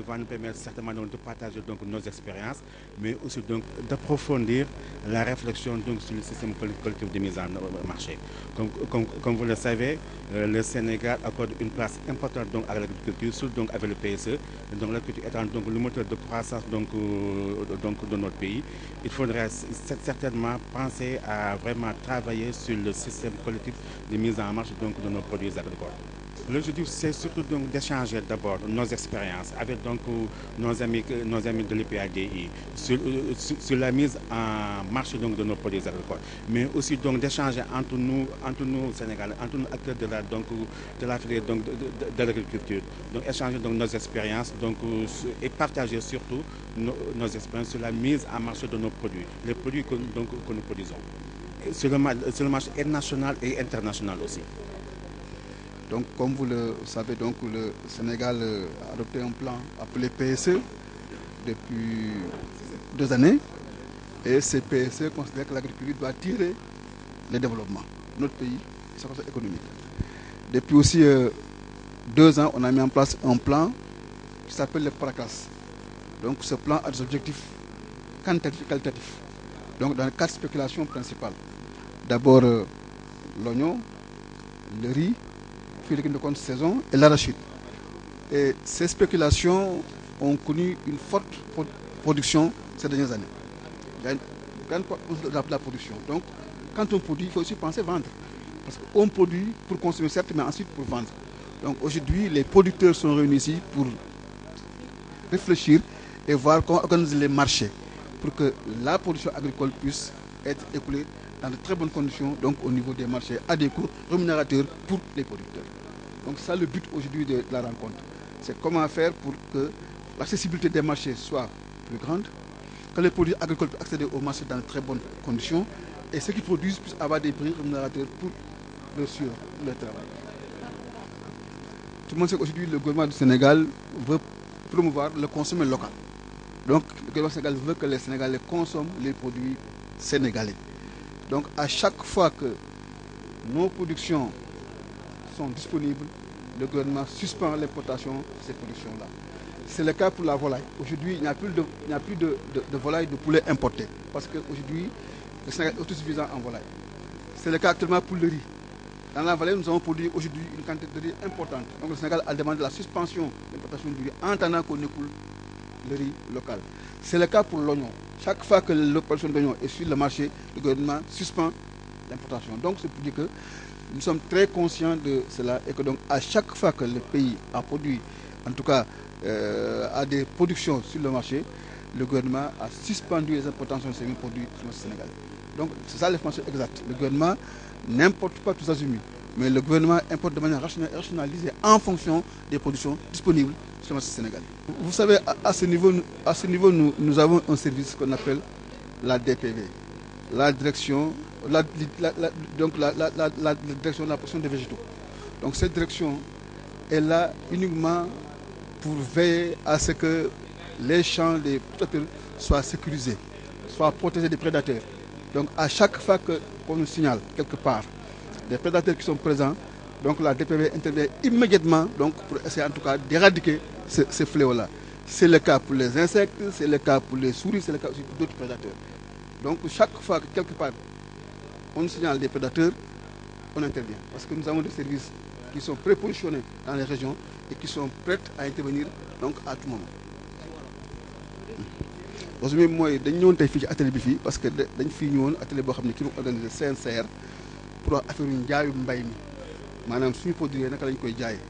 va nous permettre certainement donc, de partager donc, nos expériences, mais aussi donc d'approfondir la réflexion donc, sur le système collectif de mise en marché. Comme vous le savez, le Sénégal accorde une place importante donc, à l'agriculture, surtout donc, avec le PSE. Donc l'agriculture étant donc, le moteur de croissance donc, de notre pays, il faudrait certainement penser à vraiment travailler sur le système collectif de mise en marche donc, de nos produits agricoles. L'objectif, c'est surtout donc d'échanger d'abord nos expériences avec donc nos amis de l'EPADI sur la mise en marche donc de nos produits agricoles, mais aussi donc d'échanger entre nous Sénégalais, entre nous acteurs de la filière donc de l'agriculture, donc échanger donc nos expériences donc et partager surtout nos expériences sur la mise en marche de nos produits, les produits que nous produisons, sur le marché national et international aussi. Donc, comme vous le savez, donc, le Sénégal a adopté un plan appelé PSE depuis 2 années. Et ce PSE considère que l'agriculture doit tirer le développement de notre pays et sa croissance économique. Depuis aussi 2 ans, on a mis en place un plan qui s'appelle le PRACAS. Donc, ce plan a des objectifs quantitatifs et qualitatifs. Donc, dans 4 spéculations principales. D'abord, l'oignon, le riz, de compte saison et l'arachide. Et ces spéculations ont connu une forte production ces dernières années. Il y a une grande hausse de la production. Donc, quand on produit, il faut aussi penser vendre. Parce qu'on produit pour consommer certes, mais ensuite pour vendre. Donc aujourd'hui, les producteurs sont réunis ici pour réfléchir et voir comment organiser les marchés pour que la production agricole puisse être écoulée dans de très bonnes conditions, donc au niveau des marchés adéquats, rémunérateurs pour les producteurs. Donc ça, le but aujourd'hui de la rencontre, c'est comment faire pour que l'accessibilité des marchés soit plus grande, que les produits agricoles puissent accéder au marché dans de très bonnes conditions, et ceux qui produisent puissent avoir des prix rémunérateurs pour leur travail. Tout le monde sait qu'aujourd'hui, le gouvernement du Sénégal veut promouvoir le consommé local. Donc, le gouvernement du Sénégal veut que les Sénégalais consomment les produits sénégalais. Donc, à chaque fois que nos productions sont disponibles, le gouvernement suspend l'importation de ces productions-là. C'est le cas pour la volaille. Aujourd'hui, il n'y a plus de volaille, de poulet importé. Parce qu'aujourd'hui, le Sénégal est autosuffisant en volaille. C'est le cas actuellement pour le riz. Dans la vallée, nous avons produit aujourd'hui une quantité de riz importante. Donc le Sénégal a demandé la suspension de l'importation du riz en attendant qu'on écoule le riz local. C'est le cas pour l'oignon. Chaque fois que l'opération d'oignon est sur le marché, le gouvernement suspend l'importation. Donc c'est pour dire que nous sommes très conscients de cela et que donc à chaque fois que le pays a produit, en tout cas a des productions sur le marché, le gouvernement a suspendu les importations de ces mêmes produits sur le Sénégal. Donc c'est ça l'information exacte. Le gouvernement n'importe pas tous azimuts, mais le gouvernement importe de manière rationalisée en fonction des productions disponibles sur le marché sénégalais. Vous savez, à ce niveau nous avons un service qu'on appelle la DPV, la direction, la direction de la production des végétaux. Donc cette direction est là uniquement pour veiller à ce que les champs des producteurs soient sécurisés, soient protégés des prédateurs. Donc à chaque fois qu'on nous signale quelque part des prédateurs qui sont présents, donc la DPV intervient immédiatement donc, pour essayer en tout cas d'éradiquer ces fléaux-là. C'est le cas pour les insectes, c'est le cas pour les souris, c'est le cas aussi pour d'autres prédateurs. Donc chaque fois que quelque part on nous signale des prédateurs, on intervient. Parce que nous avons des services qui sont prépositionnés dans les régions et qui sont prêts à intervenir donc, à tout moment. Aujourd'hui mooy dañ ñëwoon tey fii ci atelier bi fii parce que dañ fii ñëwoon atelier boo xam ne ki ñu organisé CNCR pour affaire yu njaayu mbay mi maanaam suñu produit naka lañ koy jaayee.